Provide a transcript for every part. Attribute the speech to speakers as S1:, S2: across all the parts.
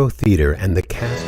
S1: Impro Theatre and the cast.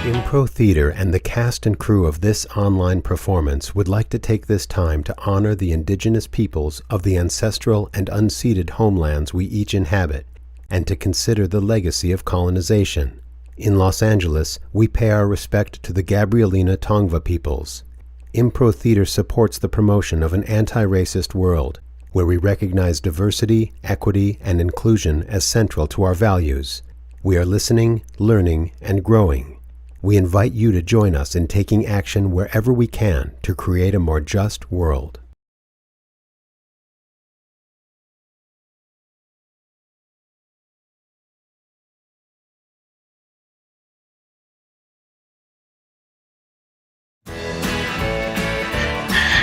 S1: Impro Theatre and the cast and crew of this online performance would like to take this time to honor the indigenous peoples of the ancestral and unceded homelands we each inhabit, and to consider the legacy of colonization. In Los Angeles, we pay our respect to the Gabrielina Tongva peoples. Impro Theatre supports the promotion of an anti-racist world, where we recognize diversity, equity, and inclusion as central to our values. We are listening, learning, and growing. We invite you to join us in taking action wherever we can to create a more just world.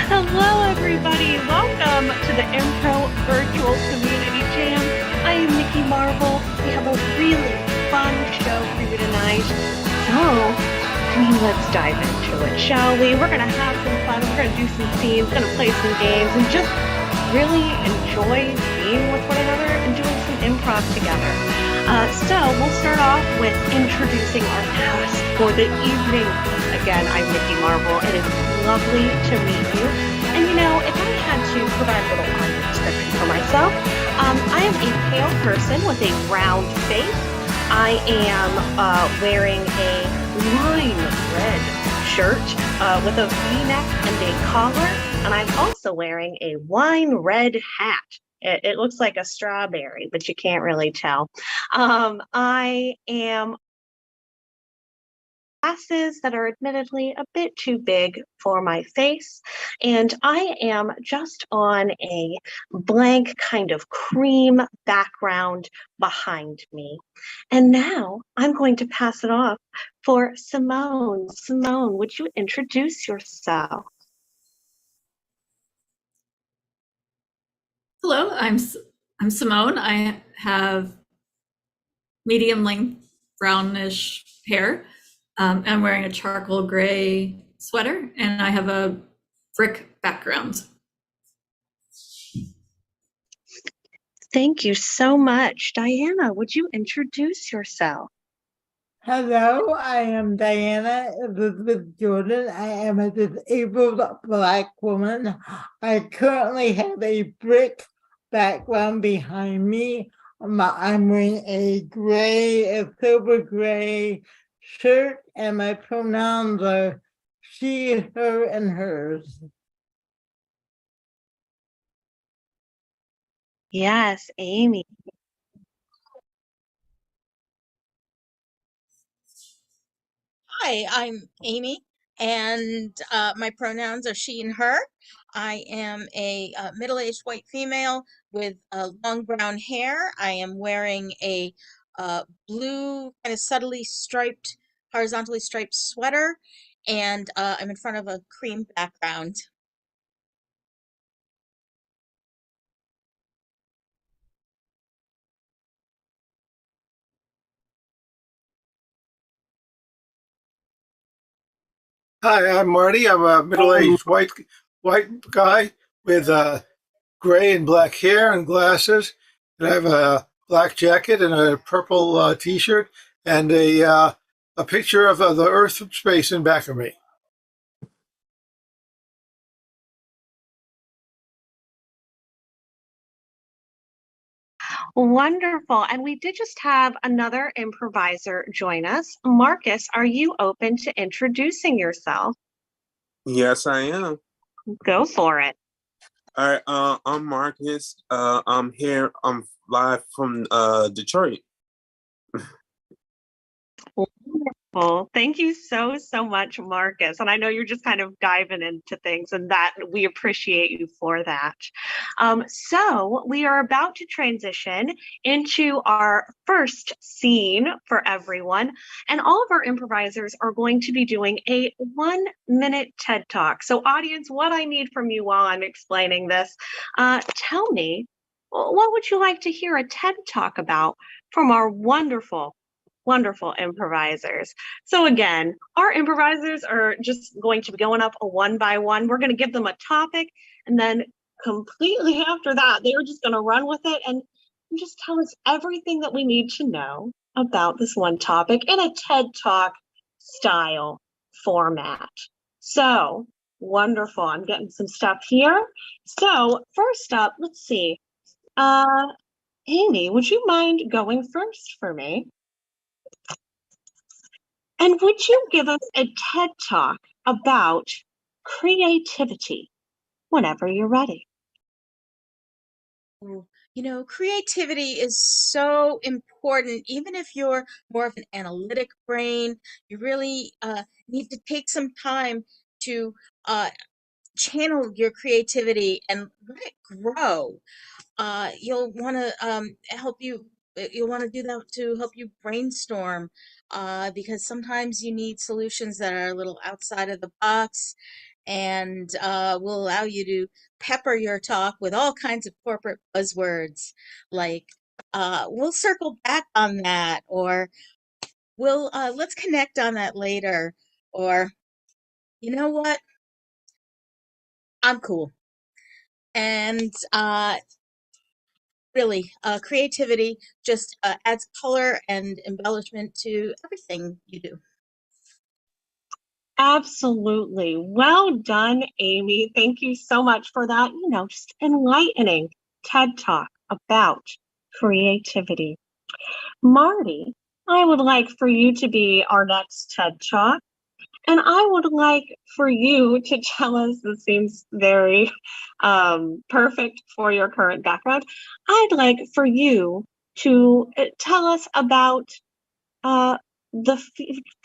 S2: Hello, everybody. Welcome to the Impro Virtual Community Jam. I am Mikki Marvel. We have a really fun show for you tonight. Let's dive into it, shall we? We're going to have some fun. We're going to do some scenes, going to play some games, and just really enjoy being with one another and doing some improv together. So we'll start off with introducing our cast for the evening. Again, I'm Mikki Marvel. It is lovely to meet you. And you know, if I had to provide a little audio description for myself, I am a pale person with a round face. I am wearing a wine red shirt with a V-neck and a collar, and I'm also wearing a wine red hat. It looks like a strawberry, but you can't really tell. I am glasses that are admittedly a bit too big for my face, and I am just on a blank kind of cream background behind me. And now I'm going to pass it off for Simone. Simone, would you introduce yourself?
S3: Hello, I'm Simone. I have medium length brownish hair. I'm wearing a charcoal gray sweater, and I have a brick background.
S2: Thank you so much. Diana, would you introduce yourself?
S4: Hello, I am Diana Elizabeth Jordan. I am a disabled Black woman. I currently have a brick background behind me. I'm wearing a silver gray shirt, and my pronouns are she, her, and hers.
S2: Yes, Amy.
S5: Hi, I'm Amy, and my pronouns are she and her. I am a middle-aged white female with long brown hair. I am wearing a blue, kind of subtly striped, horizontally striped sweater, and I'm in front of a cream background.
S6: Hi, I'm Marty. I'm a middle-aged white guy with gray and black hair and glasses, and I have a black jacket and a purple T-shirt and a picture of the Earth from space in back of me.
S2: Wonderful. And we did just have another improviser join us. Marcus, are you open to introducing yourself?
S7: Yes, I am.
S2: Go for it.
S7: All right, I'm Marcus. I'm here. I'm live from Detroit.
S2: Wonderful. Thank you so, so much, Marcus. And I know you're just kind of diving into things, and that we appreciate you for that. So we are about to transition into our first scene for everyone. And all of our improvisers are going to be doing a 1-minute TED Talk. So audience, what I need from you while I'm explaining this, tell me, what would you like to hear a TED Talk about from our wonderful improvisers? So again, our improvisers are just going to be going up one by one. We're going to give them a topic, and then completely after that, they're just going to run with it and just tell us everything that we need to know about this one topic in a TED Talk style format. So wonderful. I'm getting some stuff here. So first up, let's see. Amy, would you mind going first for me? And would you give us a TED Talk about creativity whenever you're ready?
S5: You know, creativity is so important. Even if you're more of an analytic brain, you really need to take some time to channel your creativity and let it grow. You'll want to you'll want to do that to help you brainstorm, because sometimes you need solutions that are a little outside of the box, and will allow you to pepper your talk with all kinds of corporate buzzwords like we'll circle back on that, or we'll let's connect on that later, or you know what, I'm cool. And really, creativity just adds color and embellishment to everything you do.
S2: Absolutely. Well done, Amy. Thank you so much for that, just enlightening TED Talk about creativity. Marty, I would like for you to be our next TED Talk. And I would like for you to tell us, this seems very perfect for your current background. I'd like for you to tell us about the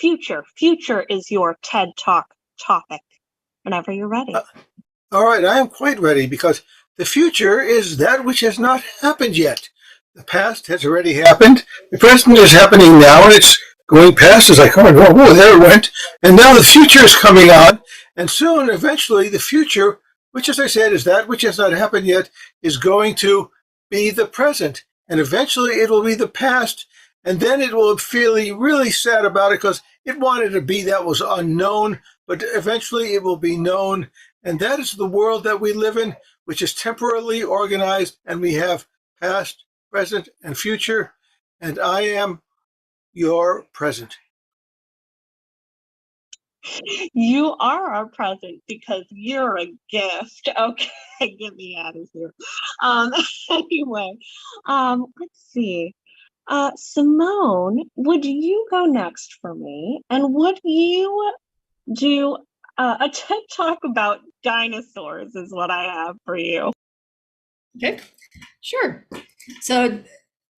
S2: future. Future is your TED Talk topic whenever you're ready.
S6: All right, I am quite ready because the future is that which has not happened yet. The past has already happened. The present is happening now, and it's going past as I come and go. Oh, there it went. And now the future is coming on. And soon, eventually, the future, which, as I said, is that which has not happened yet, is going to be the present. And eventually, it will be the past. And then it will feel really sad about it because it wanted to be that was unknown. but eventually it will be known. And that is the world that we live in, which is temporally organized, and we have past, present, and future. And I am your present.
S2: You are our present because you're a gift. Okay, get me out of here. Um, anyway, let's see. Simone, would you go next for me? And would you do a TED Talk about dinosaurs is what I have for you.
S3: Okay, sure. So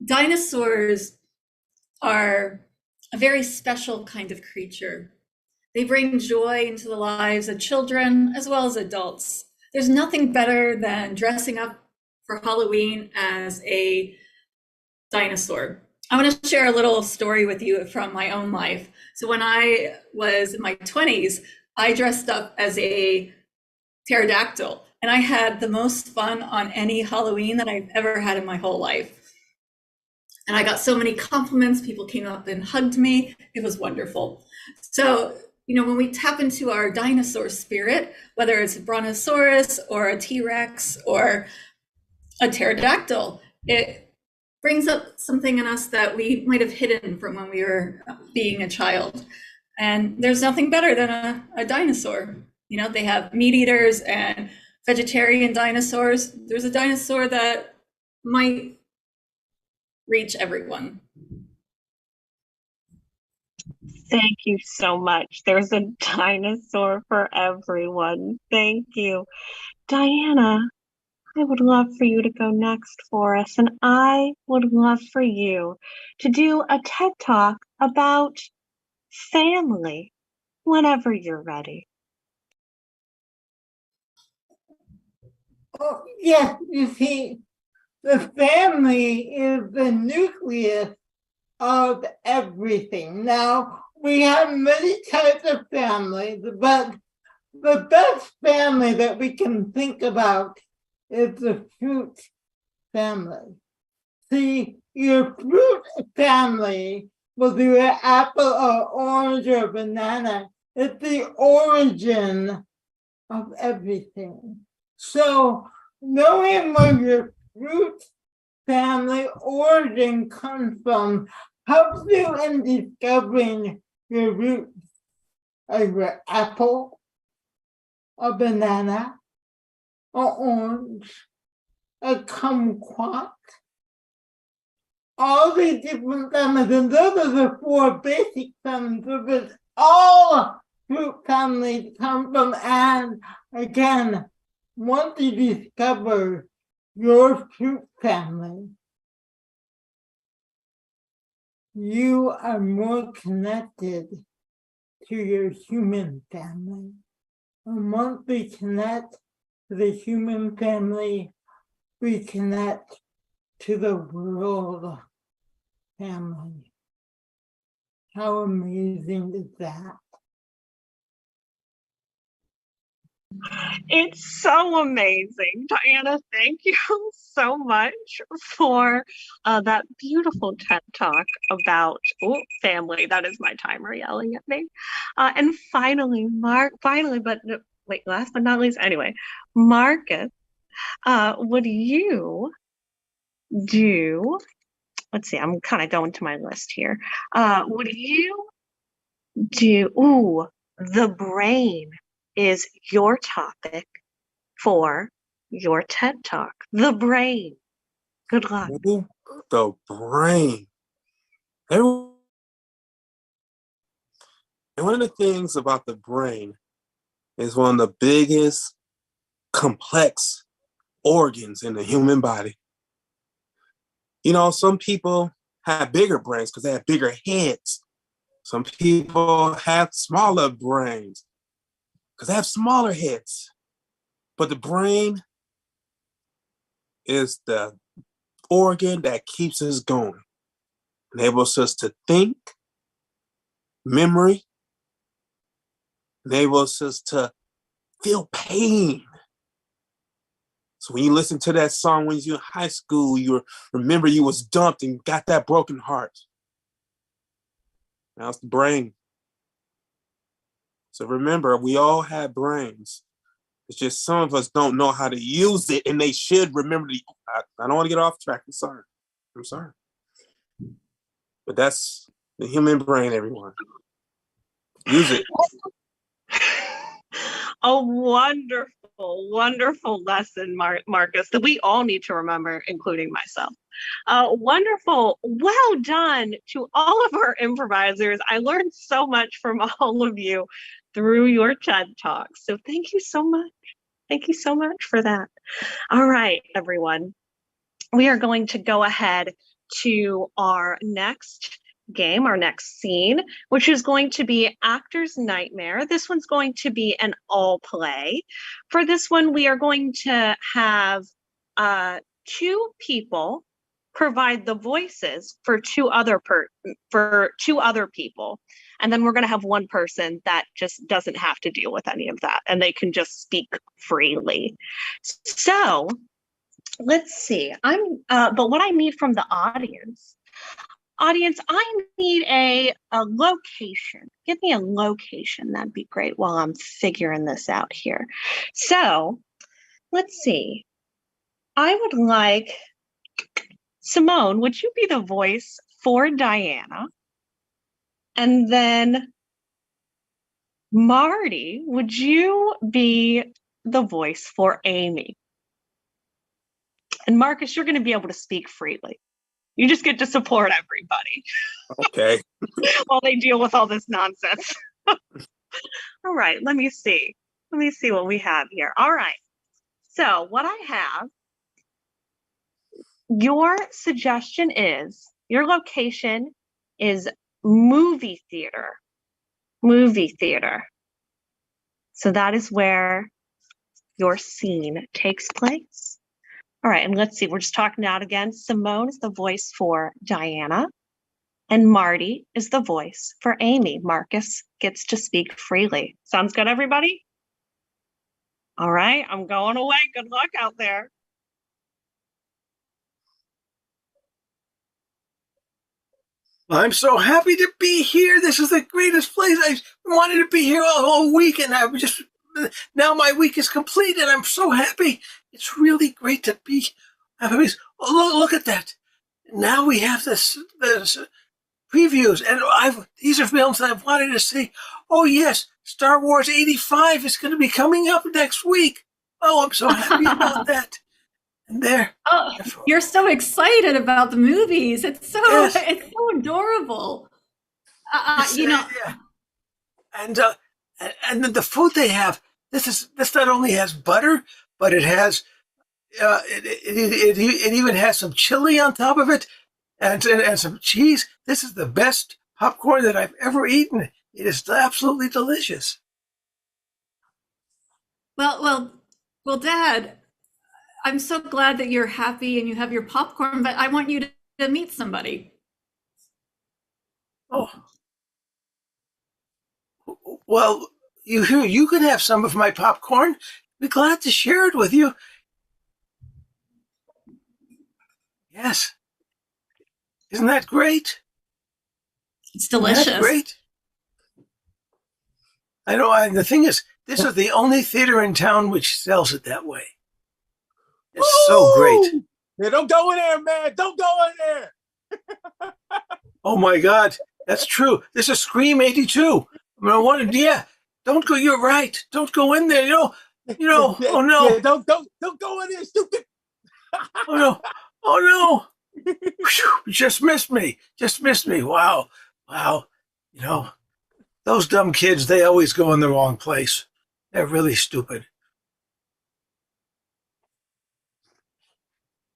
S3: dinosaurs are a very special kind of creature. They bring joy into the lives of children as well as adults. There's nothing better than dressing up for Halloween as a dinosaur. I want to share a little story with you from my own life. So when I was in my 20s, I dressed up as a pterodactyl, and I had the most fun on any Halloween that I've ever had in my whole life. And I got so many compliments. People came up and hugged me. It was wonderful. So, when we tap into our dinosaur spirit, whether it's a brontosaurus or a T-Rex or a pterodactyl, it brings up something in us that we might have hidden from when we were being a child. And there's nothing better than a dinosaur. They have meat eaters and vegetarian dinosaurs. There's a dinosaur that might reach everyone.
S2: Thank you so much. There's a dinosaur for everyone. Thank you. Diana, I would love for you to go next for us, and I would love for you to do a TED Talk about family whenever you're ready.
S4: Oh, yes, you see, the family is the nucleus of everything. Now, we have many types of families, but the best family that we can think about is the fruit family. See, your fruit family, whether you're an apple or orange or banana, it's the origin of everything. So, knowing where your fruit family origin comes from helps you in discovering your roots. Are you an apple, a banana, or orange, a kumquat? All these different families, and those are the four basic families, but all fruit families come from. And again, once you discover your fruit family, you are more connected to your human family. And once we connect to the human family, we connect to the world family. How amazing is that?
S2: It's so amazing. Diana, thank you so much for that beautiful TED Talk about family. That is my timer yelling at me. And finally, last but not least, anyway, Marcus, would you do, let's see, I'm kind of going to my list here. Would you do, the brain is your topic for your TED Talk. The brain. Good luck.
S7: The brain. And one of the things about the brain is one of the biggest complex organs in the human body. Some people have bigger brains because they have bigger heads. Some people have smaller brains because they have smaller heads. But the brain is the organ that keeps us going, enables us to think, memory, enables us to feel pain. So when you listen to that song when you were in high school, you remember you was dumped and got that broken heart. Now it's the brain. So remember, we all have brains. It's just some of us don't know how to use it, and they should remember to. I don't want to get off track. I'm sorry. I'm sorry. But that's the human brain, everyone. Use it.
S2: A wonderful, wonderful lesson, Marcus, that we all need to remember, including myself. Wonderful. Well done to all of our improvisers. I learned so much from all of you through your TED Talks. So thank you so much. Thank you so much for that. All right, everyone. We are going to go ahead to our next game, our next scene, which is going to be Actor's Nightmare. This one's going to be an all play. For this one, we are going to have two people provide the voices for two other people. And then we're going to have one person that just doesn't have to deal with any of that, and they can just speak freely. So let's see. But what I need from the audience, I need a location. Give me a location. That'd be great while I'm figuring this out here. So let's see. I would like, Simone, would you be the voice for Diana? And then Marty, would you be the voice for Amy? And Marcus, you're going to be able to speak freely. You just get to support everybody.
S7: Okay.
S2: While they deal with all this nonsense. All right, let me see. Let me see what we have here. All right. So what I have, your suggestion is, your location is movie theater. Movie theater. So that is where your scene takes place. All right, and let's see, we're just talking out again. Simone is the voice for Diana, and Marty is the voice for Amy. Marcus gets to speak freely. Sounds good, everybody? All right, I'm going away. Good luck out there.
S6: I'm so happy to be here. This is the greatest place. I wanted to be here all week, and I'm just, now my week is complete, and I'm so happy. It's really great to be. Oh, look at that. Now we have this previews, and these are films that I've wanted to see. Oh yes, Star Wars 85 is going to be coming up next week. Oh, I'm so happy about that. And there.
S3: Oh, you're so excited about the movies. It's so adorable. You know.
S6: Yeah. And the food they have. This not only has butter, but it has it even has some chili on top of it, and some cheese. This is the best popcorn that I've ever eaten. It is absolutely delicious.
S3: Well, Dad, I'm so glad that you're happy and you have your popcorn, but I want you to meet somebody.
S6: Oh. Well, you can have some of my popcorn. Be glad to share it with you. Yes. Isn't that great?
S3: It's delicious.
S6: Isn't that great? I know. The thing is, this is the only theater in town which sells it that way. It's so great.
S7: Yeah, don't go in there, man. Don't go in there.
S6: Oh my God, that's true. This is Scream 82. I mean, I wanted, don't go. You're right. Don't go in there. You know. Oh no.
S7: Yeah, don't go in there, stupid.
S6: Oh no. Just missed me. Wow. You know, those dumb kids, they always go in the wrong place. They're really stupid.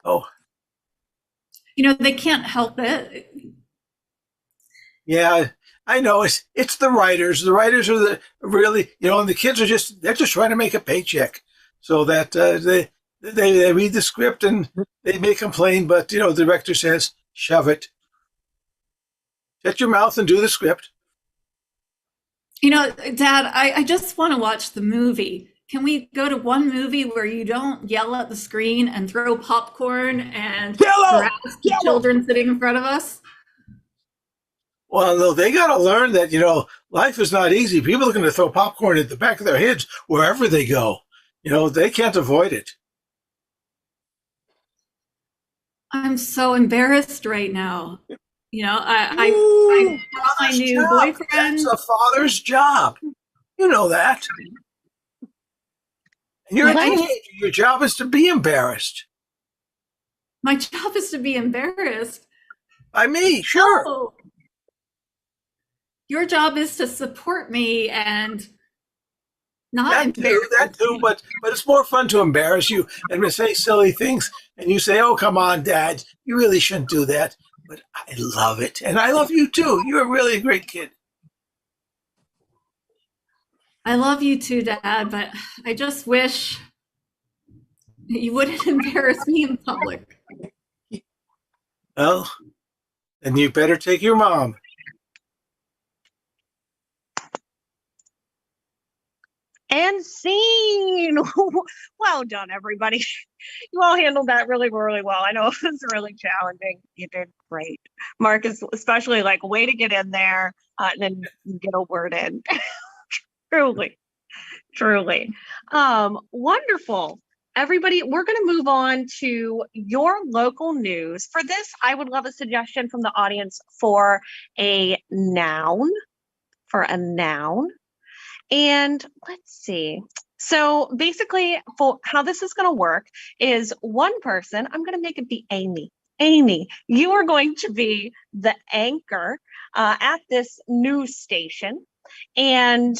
S6: Oh.
S3: You know, they can't help it.
S6: Yeah, I know. It's the writers. The writers are really, and the kids they're just trying to make a paycheck. So that they read the script and they may complain, but the director says, shove it. Shut your mouth and do the script.
S3: Dad, I just want to watch the movie. Can we go to one movie where you don't yell at the screen and throw popcorn and harass children sitting in front of us?
S6: Well, no, they got to learn that, life is not easy. People are going to throw popcorn at the back of their heads wherever they go. They can't avoid it.
S3: I'm so embarrassed right now. I
S6: Ooh,
S3: saw my
S6: father's
S3: new
S6: job.
S3: boyfriend.
S6: That's a father's job. You know that. And you're a
S3: What?
S6: teenager. Your job is to be embarrassed.
S3: My job is to be embarrassed.
S6: By me, sure.
S3: Oh. Your job is to support me and not embarrass
S6: That too,
S3: me.
S6: but it's more fun to embarrass you and to say silly things. And you say, "Oh, come on, Dad, you really shouldn't do that." But I love it, and I love you too. You're really a great kid.
S3: I love you too, Dad, but I just wish you wouldn't embarrass me in public.
S6: Well, then you better take your mom.
S8: And scene. Well done, everybody. You all handled that really, really well. I know it was really challenging. You did great. Marcus, especially way to get in there and then get a word in. Truly, truly. Wonderful. Everybody, we're going to move on to your local news. For this, I would love a suggestion from the audience for a noun. And let's see. So basically, for how this is going to work is one person, I'm going to make it be Amy. Amy, you are going to be the anchor at this news station. And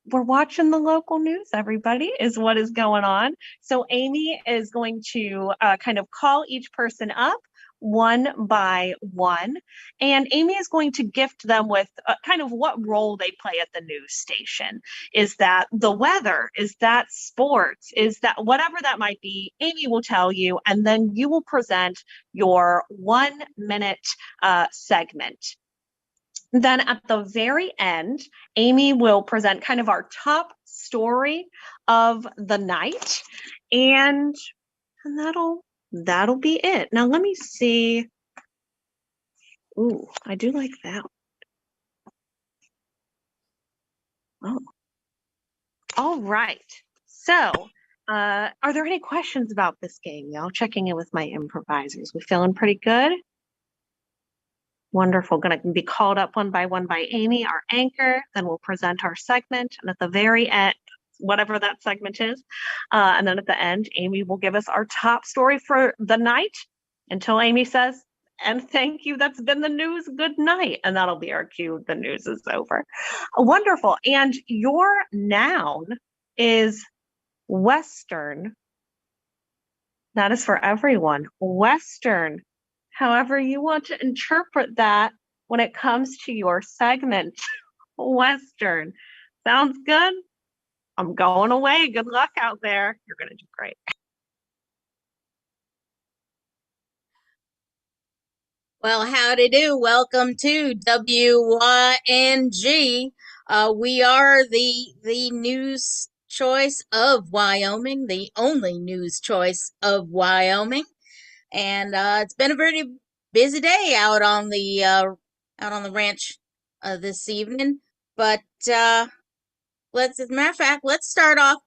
S8: we're watching the local news, everybody, is what is going on. So Amy is going to kind of call each person up one by one. And Amy is going to gift them with kind of what role they play at the news station. Is that the weather? Is that sports? Is that whatever that might be? Amy will tell you, and then you will present your 1 minute segment. Then at the very end, Amy will present kind of our top story of the night, and that'll be it. Now let me see. Ooh, I do like that. Oh, all right. So, are there any questions about this game, y'all? Checking in with my improvisers. We feeling pretty good? Wonderful. Going to be called up one by Amy, our anchor. Then we'll present our segment. And at the very end, whatever that segment is, and then at the end, Amy will give us our top story for the night until Amy says, and thank you, that's been the news, good night. And that'll be our cue, the news is over. Wonderful. And your noun is Western. That is for everyone. Western. However you want to interpret that when it comes to your segment. Western. Sounds good? I'm going away. Good luck out there. You're going to do great.
S5: Well, howdy do. Welcome to WYNG. We are the news choice of Wyoming, the only news choice of Wyoming. And it's been a very busy day out on the ranch this evening. But as a matter of fact, let's start off.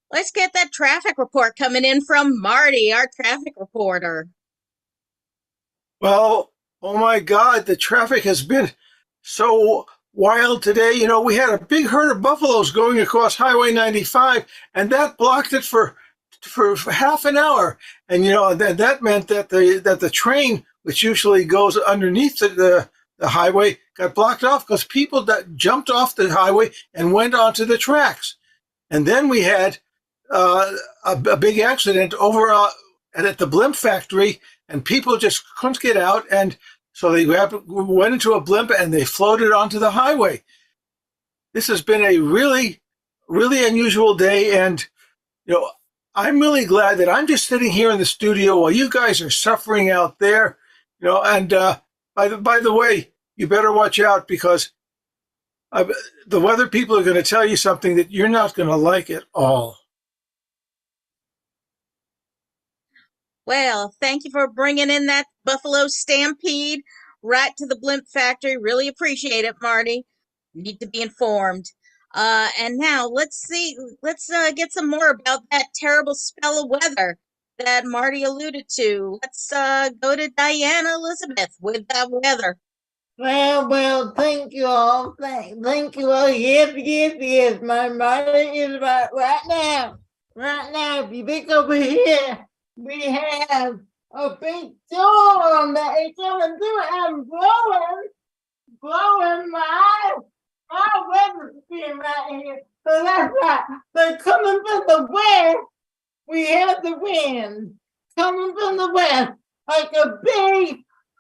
S5: Let's get that traffic report coming in from Marty, our traffic reporter.
S6: Well, oh my God, the traffic has been so wild today. We had a big herd of buffaloes going across Highway 95, and that blocked it for half an hour. And that meant that the train, which usually goes underneath the highway, got blocked off because people that jumped off the highway and went onto the tracks. And then we had a big accident over at the blimp factory, and people just couldn't get out, and so they went into a blimp and they floated onto the highway. This has been a really, really unusual day, and I'm really glad that I'm just sitting here in the studio while you guys are suffering out there. And by the way, you better watch out, because the weather people are going to tell you something that you're not going to like at all.
S5: Well, thank you for bringing in that buffalo stampede right to the blimp factory. Really appreciate it, Marty. need to be informed. And now let's get some more about that terrible spell of weather that Marty alluded to. Let's go to Diana Elizabeth with that weather.
S4: Well, thank you all. Thank you all. Yes. My mind is right now. Right now, if you look over here, we have a big storm that is coming through and blowing my weather screen right here. So that's right. They're coming from the west. We have the wind coming from the west like a big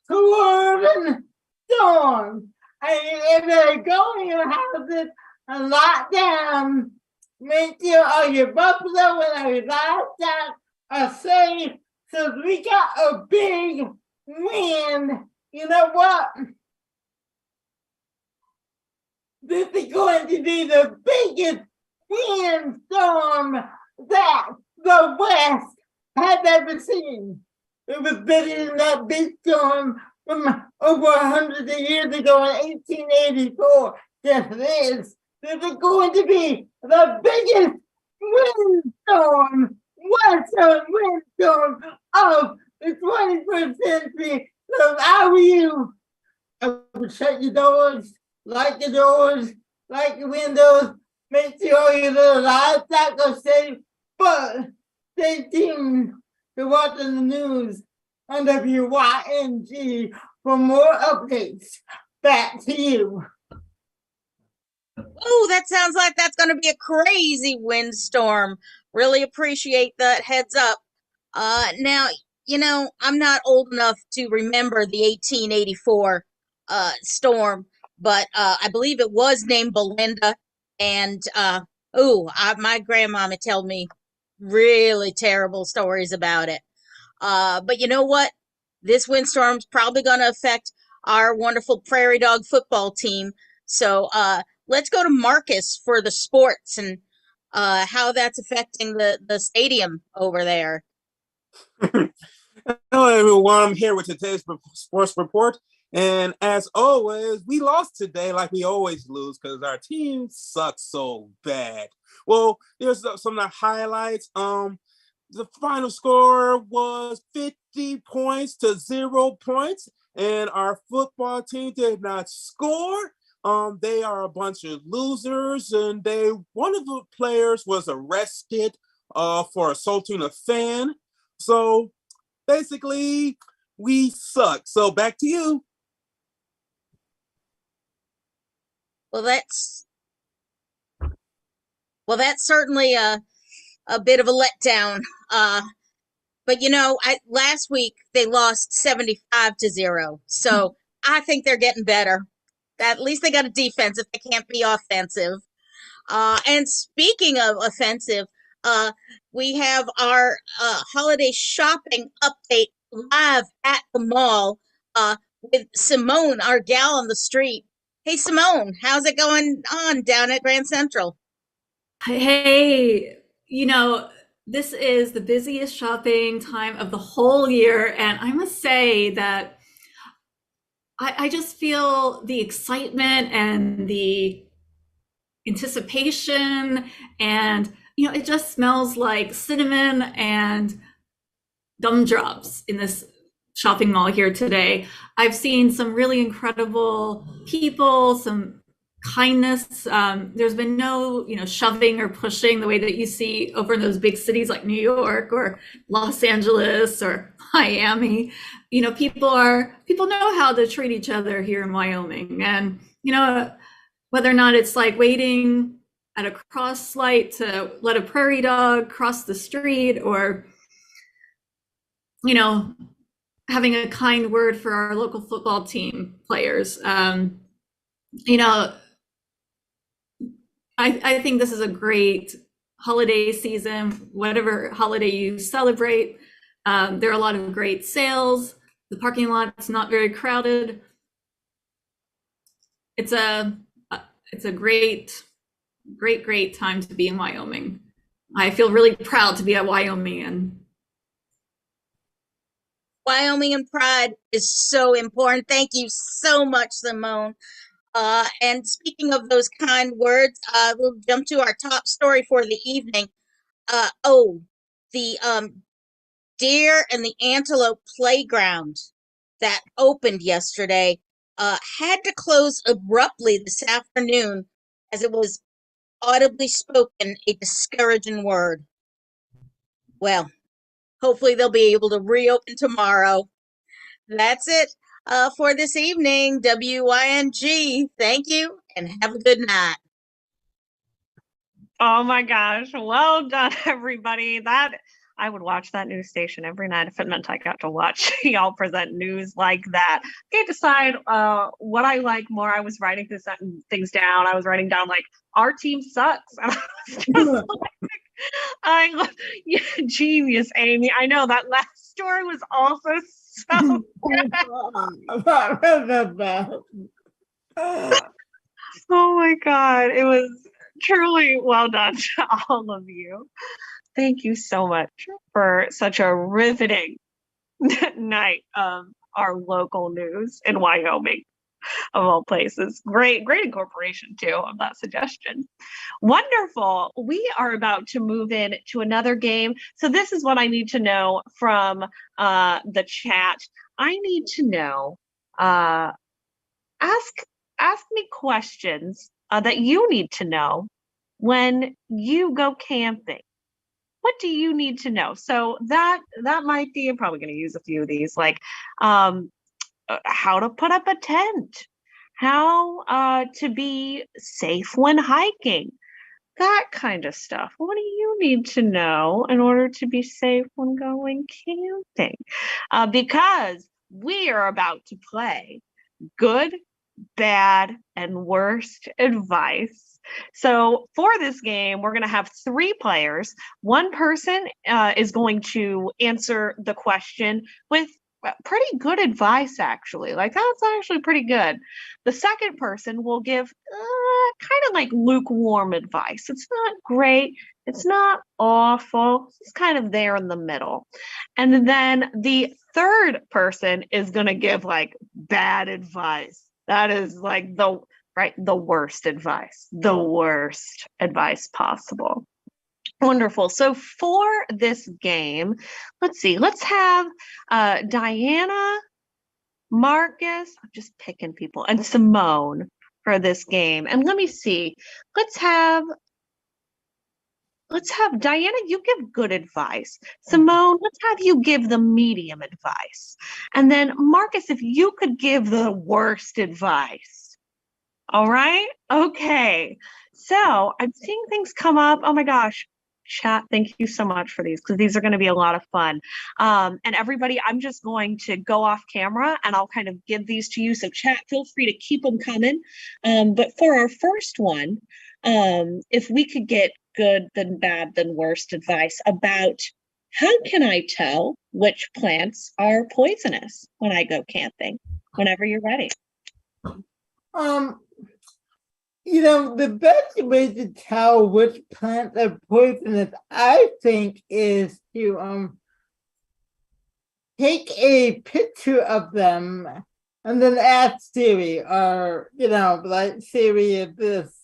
S4: swirling storm. And if they're going to have this lockdown, make sure all your buffalo and all your livestock are safe. So we got a big wind. You know what? This is going to be the biggest windstorm that the West has ever seen. It was bigger than that big storm from over 100 years ago in 1884. Yes, it is. This is going to be the biggest windstorm, western windstorm of the 21st century. So how are you? I would shut your doors, lock your doors, lock your windows, make sure all your little livestock are safe, but stay tuned to watching the news on WYNG for more updates. Back to you.
S5: Oh, that sounds like that's going to be a crazy windstorm. Really appreciate that heads up. Now, I'm not old enough to remember the 1884 storm, but I believe it was named Belinda. And my grandmama told me really terrible stories about it. But you know what? This windstorm's probably going to affect our wonderful prairie dog football team. So let's go to Marcus for the sports and how that's affecting the stadium over there.
S7: Hello, everyone. I'm here with today's sports report. And as always, we lost today like we always lose because our team sucks so bad. Well, there's some of the highlights. The final score was 50 points to 0 points, and our football team did not score. They are a bunch of losers, and one of the players was arrested for assaulting a fan. So basically, we suck. So back to you.
S5: Well, that's certainly a bit of a letdown. But last week they lost 75 to 0. So I think they're getting better. At least they got a defense if they can't be offensive. And speaking of offensive, we have our holiday shopping update live at the mall with Simone, our gal on the street. Hey, Simone, how's it going on down at Grand Central?
S3: Hey, this is the busiest shopping time of the whole year. And I must say that I just feel the excitement and the anticipation, and it just smells like cinnamon and gumdrops in this shopping mall here today. I've seen some really incredible people, some kindness. There's been no shoving or pushing the way that you see over in those big cities like New York or Los Angeles or Miami. People know how to treat each other here in Wyoming. And whether or not it's like waiting at a cross light to let a prairie dog cross the street, or having a kind word for our local football team players. I think this is a great holiday season, whatever holiday you celebrate. There are a lot of great sales. The parking lot's not very crowded. It's a great time to be in Wyoming. I feel really proud to be a Wyomingian.
S5: Wyoming and pride is so important. Thank you so much, Simone. And speaking of those kind words, we'll jump to our top story for the evening. The deer and the antelope playground that opened yesterday had to close abruptly this afternoon as it was audibly spoken a discouraging word. Well, hopefully they'll be able to reopen tomorrow. That's it for this evening. WYNG. Thank you and have a good night.
S8: Oh my gosh. Well done, everybody. That I would watch that news station every night if it meant I got to watch y'all present news like that. I can't decide what I like more. I was writing things down. I was writing down like our team sucks. And I was just like, yeah, genius, Amy. I know that last story was also so good. Oh my God. It was truly well done to all of you. Thank you so much for such a riveting night of our local news in Wyoming, of all places. Great incorporation too of that suggestion. Wonderful. We are about to move in to another game. So this is what I need to know from the chat. I need to know, ask me questions that you need to know when you go camping. What do you need to know? So that might be, I'm probably going to use a few of these, like how to put up a tent, how to be safe when hiking, that kind of stuff. What do you need to know in order to be safe when going camping? Because we are about to play good, bad, and worst advice. So for this game, we're going to have 3 players. One person is going to answer the question with pretty good advice, actually. Like, that's actually pretty good. The second person will give kind of like lukewarm advice. It's not great. It's not awful. It's kind of there in the middle. And then the third person is going to give like bad advice. That is like the worst advice possible. Wonderful. So for this game, let's see, let's have Diana, Marcus, I'm just picking people, and Simone for this game. And let me see, let's have Diana, you give good advice. Simone, let's have you give the medium advice. And then Marcus, if you could give the worst advice. All right? Okay. So I'm seeing things come up. Oh my gosh. Chat, thank you so much for these, because these are going to be a lot of fun. And everybody, I'm just going to go off camera and I'll kind of give these to you. So chat, feel free to keep them coming. But for our first one, if we could get good, then bad, then worst advice about how can I tell which plants are poisonous when I go camping, whenever you're ready.
S4: The best way to tell which plants are poisonous, I think, is to take a picture of them and then ask Siri, or like, Siri, is this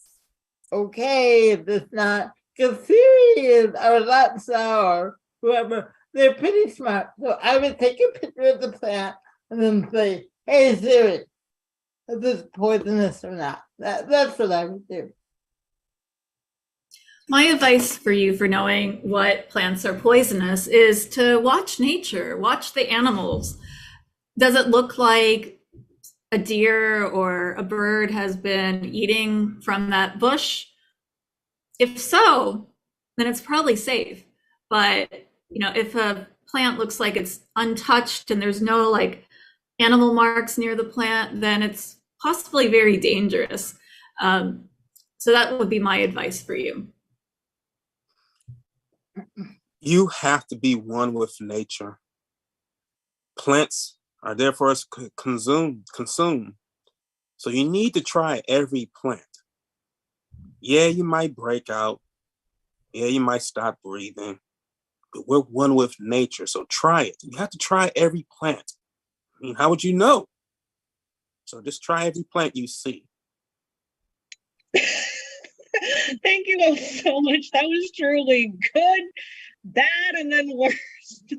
S4: okay? Is this not? Because Siri or Alexa or whoever, they're pretty smart. So I would take a picture of the plant and then say, "Hey Siri, is this poisonous or not?" That's what I would do.
S3: My advice for you for knowing what plants are poisonous is to watch nature, watch the animals. Does it look like a deer or a bird has been eating from that bush? If so, then it's probably safe. But if a plant looks like it's untouched and there's no like animal marks near the plant, then it's possibly very dangerous. So that would be my advice for you.
S7: You have to be one with nature. Plants are there for us to consume. So you need to try every plant. Yeah, you might break out. Yeah, you might stop breathing. But we're one with nature, so try it. You have to try every plant. I mean, how would you know? So just try every plant you see.
S8: Thank you all so much. That was truly good, bad, and then worse.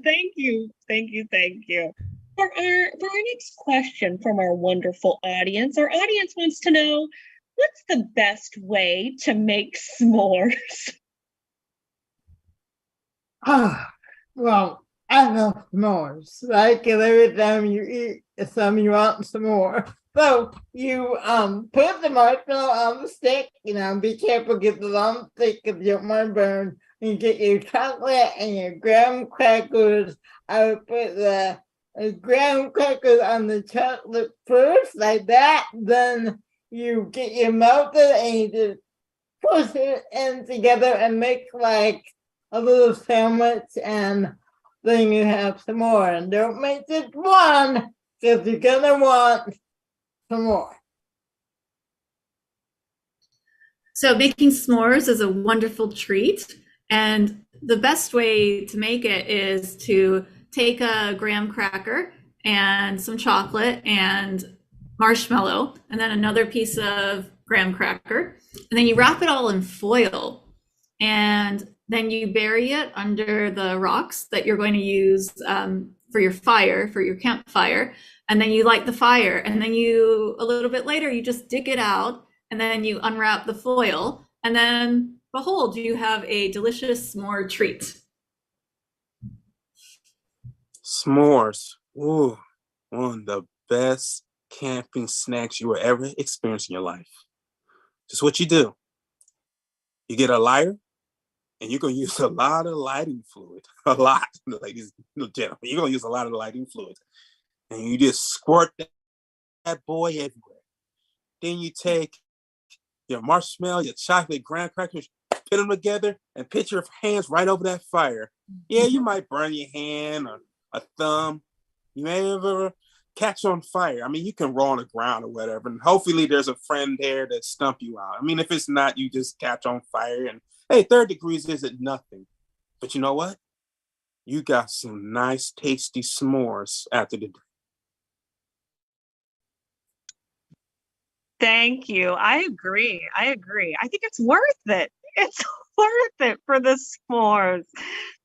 S8: Thank you. Thank you. Thank you. For our next question from our wonderful audience, our audience wants to know, what's the best way to make s'mores?
S4: Well, I love s'mores, right? Because every time you eat some, you want some more. So you put the marshmallow on the stick, be careful, get the long stick because you don't want to burn. And you get your chocolate and your graham crackers. I would put the graham crackers on the chocolate first, like that. Then you get your melted and you just push it in together and make like a little sandwich, and then you have some more. And don't make just one, because you're gonna want some more.
S3: So making s'mores is a wonderful treat, and the best way to make it is to take a graham cracker and some chocolate and marshmallow, and then another piece of graham cracker, and then you wrap it all in foil, and then you bury it under the rocks that you're going to use for your campfire, and then you light the fire, and then a little bit later, you just dig it out, and then you unwrap the foil, and then behold, you have a delicious s'more treat.
S7: S'mores. Ooh, one of the best camping snacks you will ever experience in your life. Just what you do. You get a lighter, and you're going to use a lot of lighting fluid. A lot, ladies and gentlemen. You're going to use a lot of lighting fluid. And you just squirt that boy everywhere. Then you take your marshmallow, your chocolate, graham crackers, put them together, and put your hands right over that fire. Yeah, you might burn your hand or a thumb. You may ever catch on fire. I mean, you can roll on the ground or whatever, and hopefully there's a friend there that stump you out. I mean, if it's not, you just catch on fire, and hey, 3rd degrees isn't nothing. But you know what? You got some nice, tasty s'mores after the day.
S8: Thank you. I agree. I think it's worth it. It's worth it for the s'mores.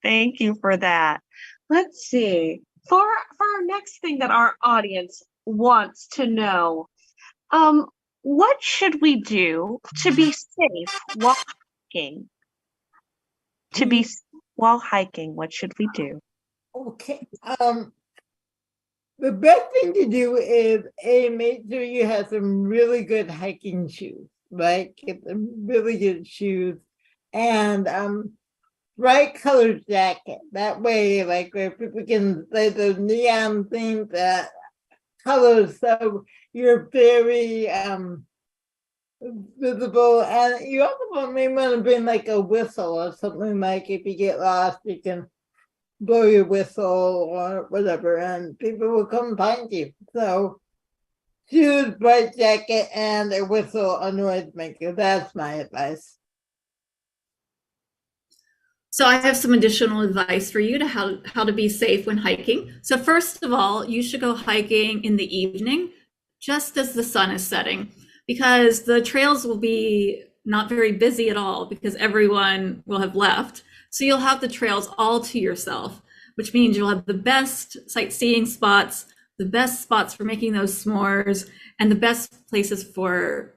S8: Thank you for that. Let's see. For our next thing that our audience wants to know, what should we do to be safe while hiking? What should we do?
S4: Okay. The best thing to do is make sure you have some really good hiking shoes, right? Get some really good shoes, and bright colored jacket. That way, like where people can say those neon things, colors, so you're very visible. And you also may want to bring like a whistle or something, like if you get lost, you can blow your whistle or whatever, and people will come find you. So shoes, bright jacket, and a whistle, a noise maker. That's my advice.
S3: So I have some additional advice for you to how to be safe when hiking. So first of all, you should go hiking in the evening, just as the sun is setting, because the trails will be not very busy at all because everyone will have left. So you'll have the trails all to yourself, which means you'll have the best sightseeing spots, the best spots for making those s'mores, and the best places for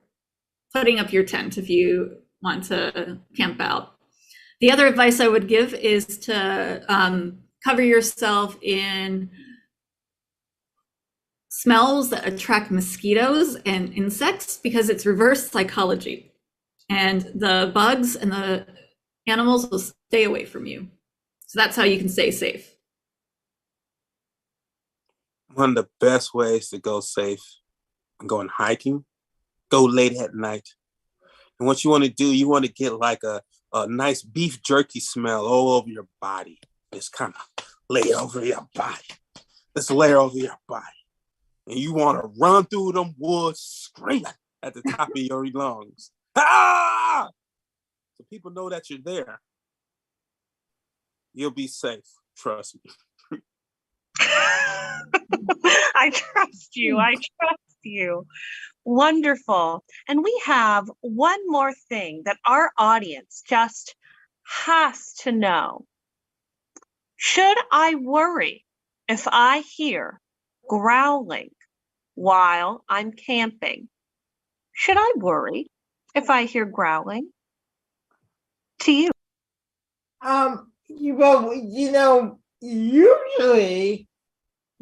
S3: putting up your tent if you want to camp out. The other advice I would give is to cover yourself in smells that attract mosquitoes and insects, because it's reverse psychology, and the bugs and the animals will stay away from you. So that's how you can stay safe.
S7: One of the best ways to go safe and going hiking, go late at night. And what you want to do, you want to get like a nice beef jerky smell all over your body. Just kind of lay over your body. Let's lay over your body. And you want to run through them woods screaming at the top of your lungs. Ah! So people know that you're there. You'll be safe. Trust me.
S8: I trust you. Wonderful. And we have one more thing that our audience just has to know. Should I worry if I hear growling while I'm camping? Should I worry if I hear growling? To you.
S4: Usually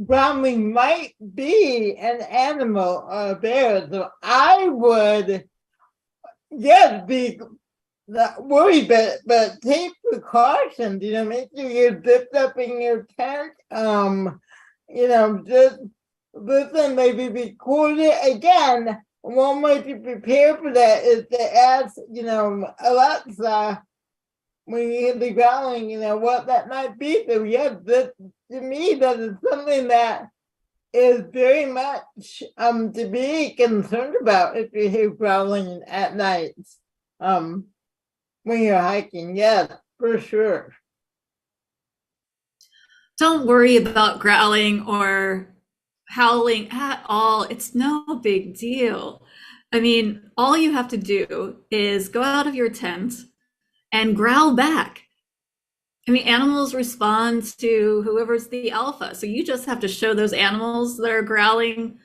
S4: growling might be an animal or a bear, so I would, yes, be not worried, but take precautions. Make sure you're zipped up in your tent. Just listen, maybe record it again. One way to prepare for that is to ask, Alexa, when you hear the growling, what that might be. So yes, this to me that is something that is very much to be concerned about if you hear growling at night. When you're hiking, yes, for sure.
S3: Don't worry about growling or howling at all. It's no big deal. I mean, all you have to do is go out of your tent and growl back. I mean, animals respond to whoever's the alpha. So you just have to show those animals that are growling,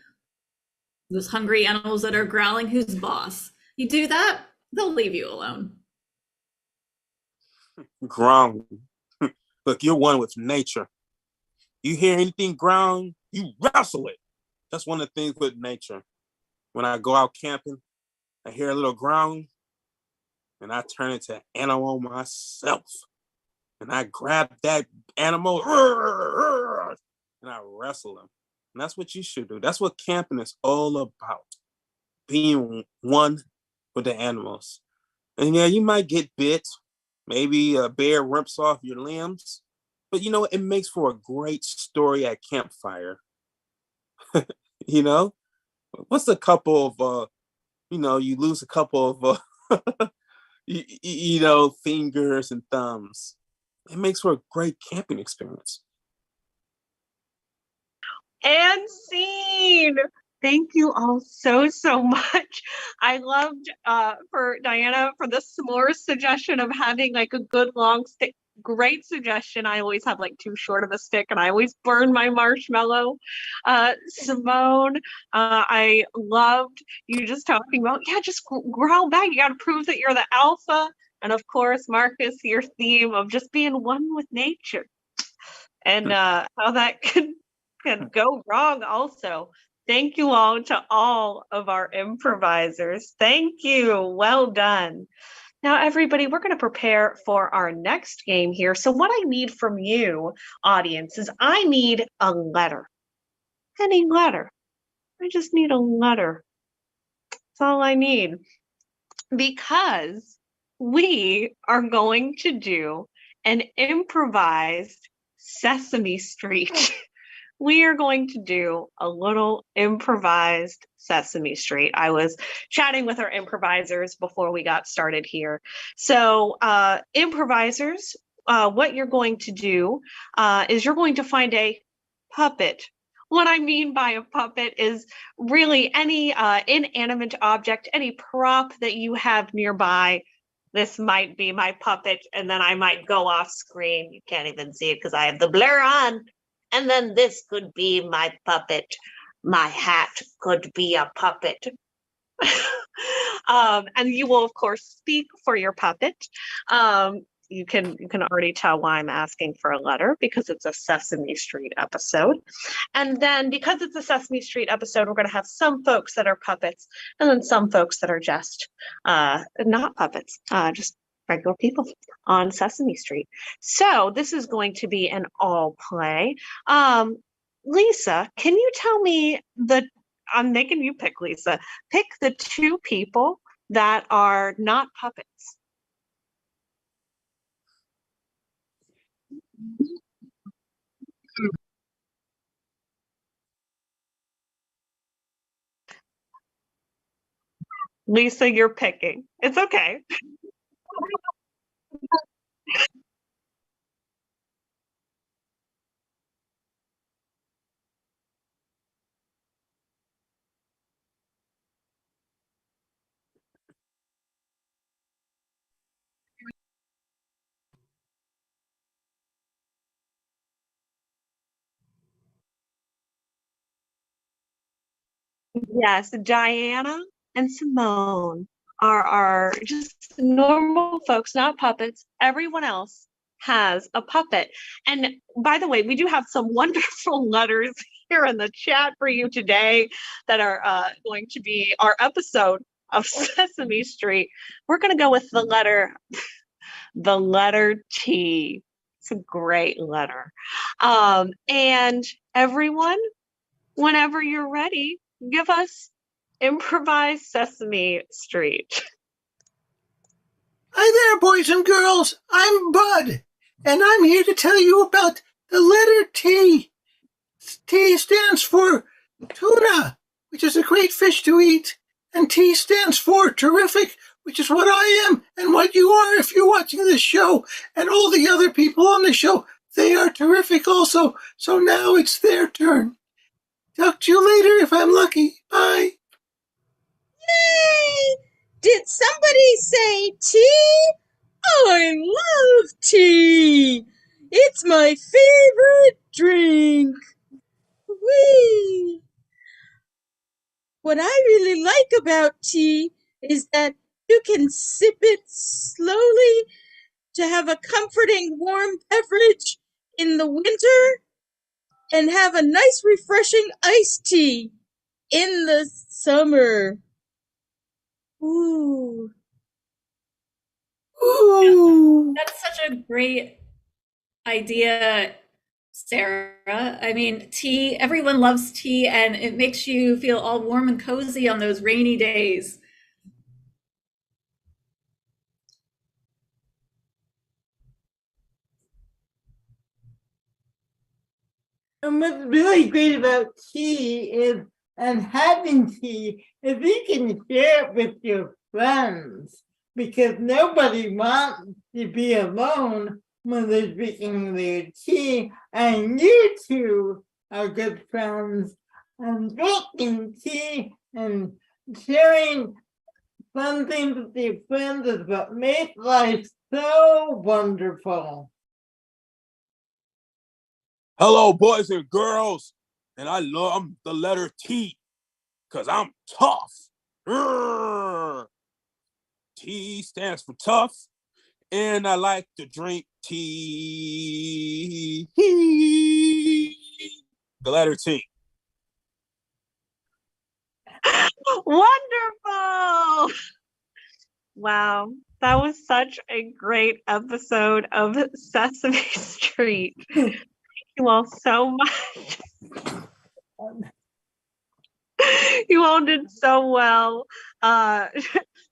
S3: those hungry animals that are growling, who's boss. You do that, they'll leave you alone.
S7: Ground. Look, you're one with nature. You hear anything ground, you wrestle it. That's one of the things with nature. When I go out camping, I hear a little ground, and I turn into an animal myself. And I grab that animal, and I wrestle him. And that's what you should do. That's what camping is all about. Being one with the animals. And yeah, you might get bit. Maybe a bear rips off your limbs. But it makes for a great story at campfire. What's a couple of, you lose a couple of, fingers and thumbs. It makes for a great camping experience.
S8: And scene. Thank you all so much. I loved for Diana for the s'more suggestion of having like a good long stick. Great suggestion. I always have like too short of a stick and I always burn my marshmallow. Simone, I loved you just talking about, just growl back. You got to prove that you're the alpha. And of course, Marcus, your theme of just being one with nature and how that can go wrong also. Thank you all to all of our improvisers. Thank you. Well done. Now, everybody, we're going to prepare for our next game here. So what I need from you, audience, is I need a letter. Any letter. I just need a letter. That's all I need. Because we are going to do an improvised Sesame Street. We are going to do a little improvised Sesame Street. I was chatting with our improvisers before we got started here. So improvisers, what you're going to do is you're going to find a puppet. What I mean by a puppet is really any inanimate object, any prop that you have nearby. This might be my puppet, and then I might go off screen. You can't even see it because I have the blur on. And then this could be my puppet. My hat could be a puppet. And you will, of course, speak for your puppet. You can already tell why I'm asking for a letter, because it's a Sesame Street episode. And then because it's a Sesame Street episode, we're going to have some folks that are puppets and then some folks that are just not puppets, just regular people on Sesame Street. So this is going to be an all play. Lisa, can you tell me I'm making you pick, Lisa. Pick the two people that are not puppets. Lisa, you're picking. It's okay. Yes, Diana and Simone are just normal folks, not puppets. Everyone else has a puppet. And by the way, we do have some wonderful letters here in the chat for you today that are going to be our episode of Sesame Street. We're going to go with the letter T. It's a great letter. And everyone, whenever you're ready, give us improvised Sesame Street.
S6: Hi there, boys and girls. I'm Bud, and I'm here to tell you about the letter T. T stands for tuna, which is a great fish to eat, and T stands for terrific, which is what I am and what you are if you're watching this show, and all the other people on the show, they are terrific also. So now it's their turn. Talk to you later if I'm lucky. Bye.
S5: Yay! Did somebody say tea? I love tea. It's my favorite drink. Whee! What I really like about tea is that you can sip it slowly to have a comforting warm beverage in the winter and have a nice refreshing iced tea in the summer. Ooh.
S6: Ooh.
S3: That's such a great idea, Sarah. I mean, tea, everyone loves tea, and it makes you feel all warm and cozy on those rainy days.
S4: And what's really great about tea is, and having tea, is you can share it with your friends because nobody wants to be alone when they're drinking their tea. And you two are good friends, and drinking tea and sharing fun things with your friends is what makes life so wonderful.
S7: Hello, boys and girls. And I'm the letter T, because I'm tough. Urgh. T stands for tough, and I like to drink tea. The letter T.
S8: Wonderful! Wow, that was such a great episode of Sesame Street. Thank you all so much. You all did so well.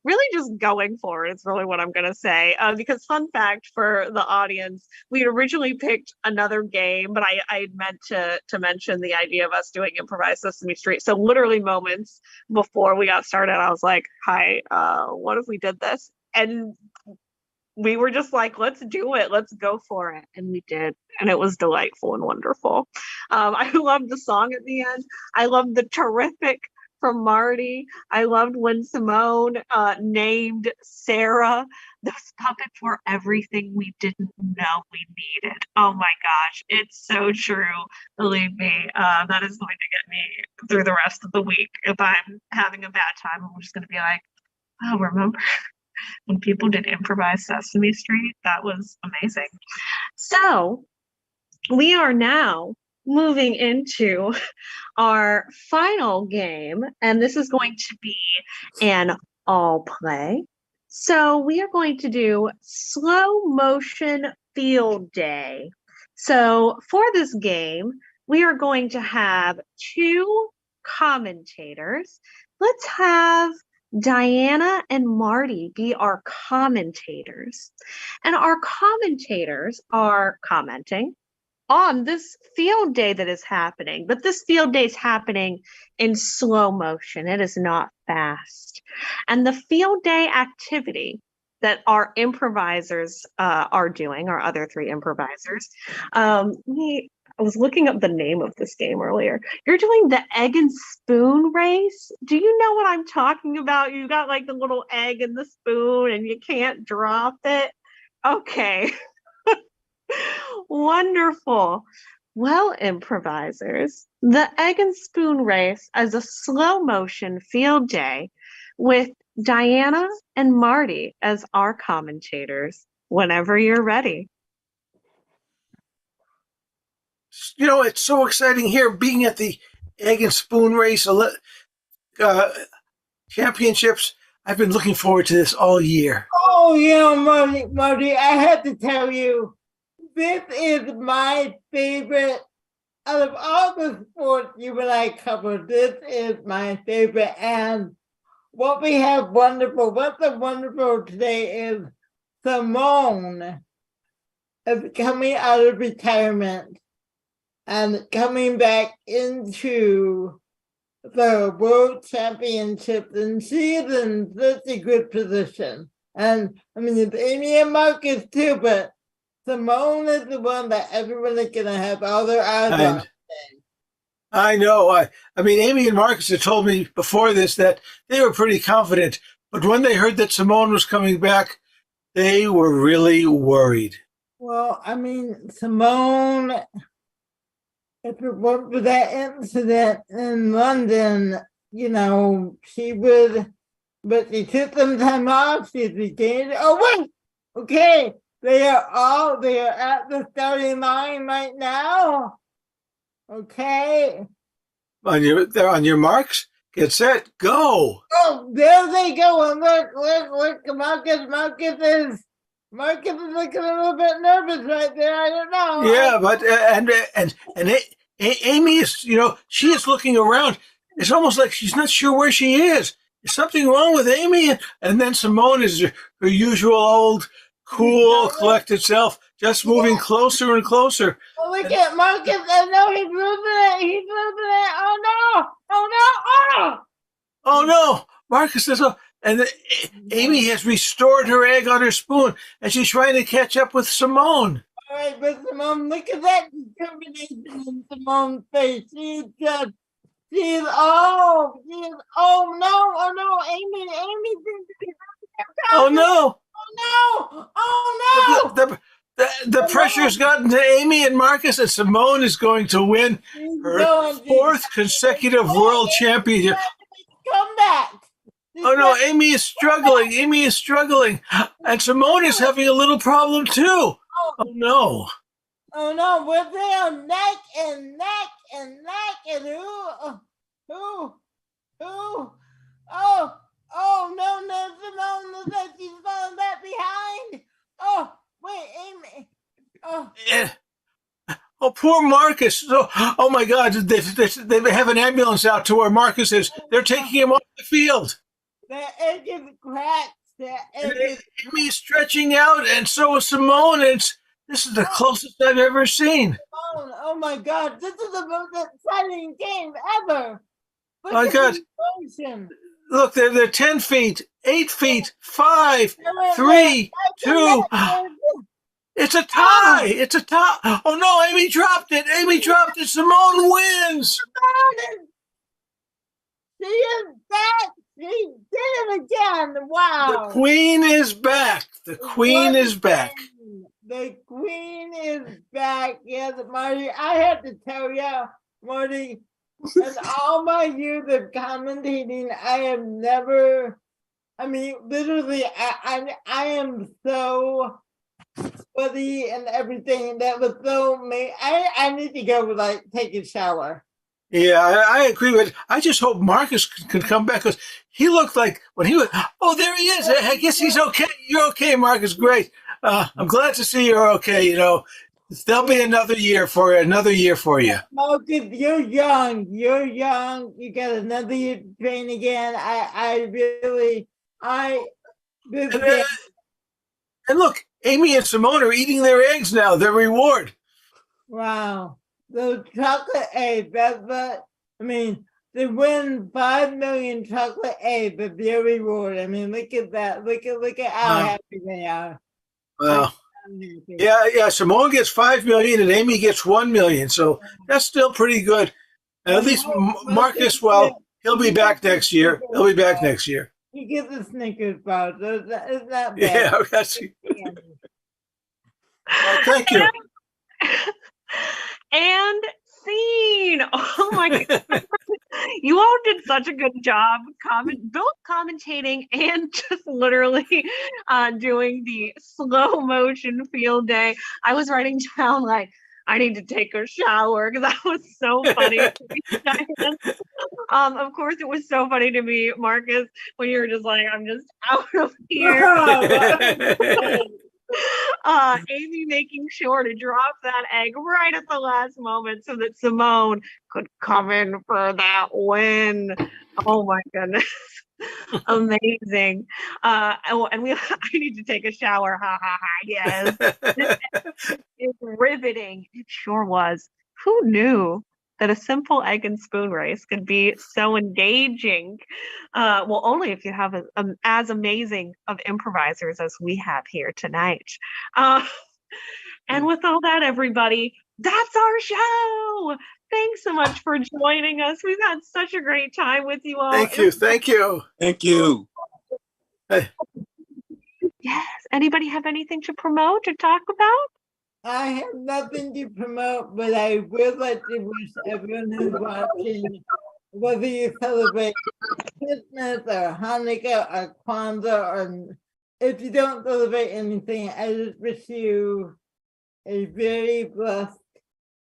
S8: Really just going for it is really what I'm gonna say. Because fun fact for the audience, we had originally picked another game, but I meant to mention the idea of us doing improvised Sesame Street. So literally moments before we got started, I was like, hi, what if we did this? And we were just like, let's do it, let's go for it. And we did. And it was delightful and wonderful. I loved the song at the end. I loved the terrific from Marty. I loved when Simone named Sarah. Those puppets were everything we didn't know we needed. Oh my gosh, it's so true. Believe me, that is going to get me through the rest of the week. If I'm having a bad time, I'm just going to be like, oh, remember when people did improvised Sesame Street? That was amazing. So we are now moving into our final game, and this is going to be an all play. So we are going to do slow motion field day. So for this game, we are going to have two commentators. Let's have Diana and Marty be our commentators. And our commentators are commenting on this field day that is happening, but this field day is happening in slow motion. It is not fast. And the field day activity that our improvisers are doing, our other three improvisers, I was looking up the name of this game earlier. You're doing the egg and spoon race. Do you know what I'm talking about? You got like the little egg and the spoon and you can't drop it. Okay. Wonderful. Well, improvisers, the egg and spoon race as a slow motion field day with Diana and Marty as our commentators whenever you're ready.
S6: It's so exciting here being at the egg and spoon race championships. I've been looking forward to this all year.
S4: Oh, Marty, I have to tell you, this is my favorite. Out of all the sports you and I covered, this is my favorite. And what's wonderful today is Simone is coming out of retirement and coming back into the World Championships, and she's in such a good position. And I mean, it's Amy and Marcus too, but Simone is the one that everyone is going to have all their eyes on.
S6: I know. I mean, Amy and Marcus had told me before this that they were pretty confident, but when they heard that Simone was coming back, they were really worried.
S4: Well, I mean, Simone, if it weren't for that incident in London, she would, but she took some time off. She regained. Oh, wait. Okay. They are at the starting line right now. Okay.
S6: On your marks, get set, go.
S4: Oh, there they go. And look, Marcus is looking a little bit nervous right there. I don't know.
S6: Yeah, but Amy is, she is looking around. It's almost like she's not sure where she is. Is something wrong with Amy? And then Simone is her usual old, cool, collected self, just moving closer and closer.
S4: Oh, look at Marcus. I know he's losing it. Oh, no.
S6: Oh, no. Marcus is and Amy has restored her egg on her spoon, and she's trying to catch up with Simone.
S4: All right, but Simone, look at that determination in Simone's face. Amy, seems to be.
S6: Oh, no.
S4: Oh, no.
S6: The pressure's gotten to Amy and Marcus, and Simone is going to win her fourth consecutive world championship.
S4: Come back.
S6: Oh, no, Amy is struggling. And Simone is having a little problem, too. Oh, no.
S4: Oh, no, we're there neck and who? Oh, no, Simone looks like she's falling back behind. Oh, wait, Amy. Oh.
S6: Yeah. Oh, poor Marcus. Oh my God, they have an ambulance out to where Marcus is. They're taking him off the field.
S4: That egg is cracked.
S6: Amy is stretching out, and so is Simone. This is the closest I've ever seen.
S4: Oh my God, this is the most exciting game ever.
S6: Oh my God. Look, they're 10 feet, 8 feet, 5, 3, 2. It's a tie. Oh, no, Amy dropped it. Simone wins.
S4: She is back. She did it again. Wow.
S6: The queen is back. The queen is back.
S4: Yes, Marty, I have to tell you, Marty, in all my years of commentating, I have never, literally, I am so sweaty and everything. That was so me. I need to go, take a shower.
S6: Yeah, I agree with. I just hope Marcus can come back, because he looked like when he was. Oh, there he is. I guess he's okay. You're okay, Marcus. Great. I'm glad to see you're okay. There'll be another year for you.
S4: Marcus, you're young. You got another year to train again.
S6: And look, Amy and Simone are eating their eggs now. Their reward.
S4: Wow. Those chocolate eggs, they win 5 million chocolate eggs as their reward. Look at that. Look at how happy they are.
S6: Well, yeah. Simone gets 5 million and Amy gets 1 million. So that's still pretty good. At least Marcus, he'll be back next year.
S4: He gets a Snickers bar. So it's not bad.
S6: Yeah, that's. Thank you.
S8: And my God. You all did such a good job both commentating and just literally doing the slow motion field day. I was writing down like, I need to take a shower because that was so funny. Of course, it was so funny to me, Marcus, when you were just like, I'm just out of here. Amy making sure to drop that egg right at the last moment so that Simone could come in for that win. Oh my goodness. Amazing. And I need to take a shower. Ha ha ha. Yes. It's riveting. It sure was. Who knew that a simple egg and spoon race could be so engaging? Well, only if you have as amazing of improvisers as we have here tonight. And with all that, everybody, that's our show. Thanks so much for joining us. We've had such a great time with you all.
S6: Thank you. Thank you.
S7: Thank you.
S6: Hey.
S8: Yes. Anybody have anything to promote or talk about?
S4: I have nothing to promote, but I would like to wish everyone who's watching, whether you celebrate Christmas or Hanukkah or Kwanzaa, or if you don't celebrate anything, I just wish you a very blessed,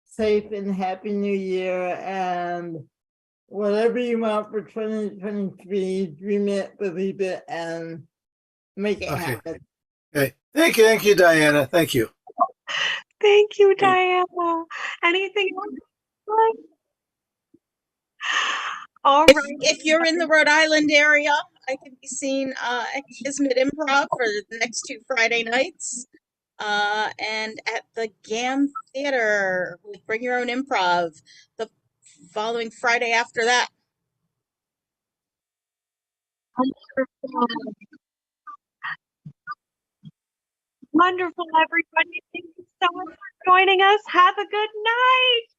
S4: safe, and happy new year. And whatever you want for 2023, dream it, believe it, and make it happen.
S6: Okay. Thank you, Diana. Thank you.
S8: Thank you, Diana. Anything else? All right.
S5: If you're in the Rhode Island area, I can be seen at Kismet Improv for the next 2 Friday nights. And at the GAM Theater with Bring Your Own Improv the following Friday after that.
S8: Wonderful, everybody. Thank you so much for joining us. Have a good night.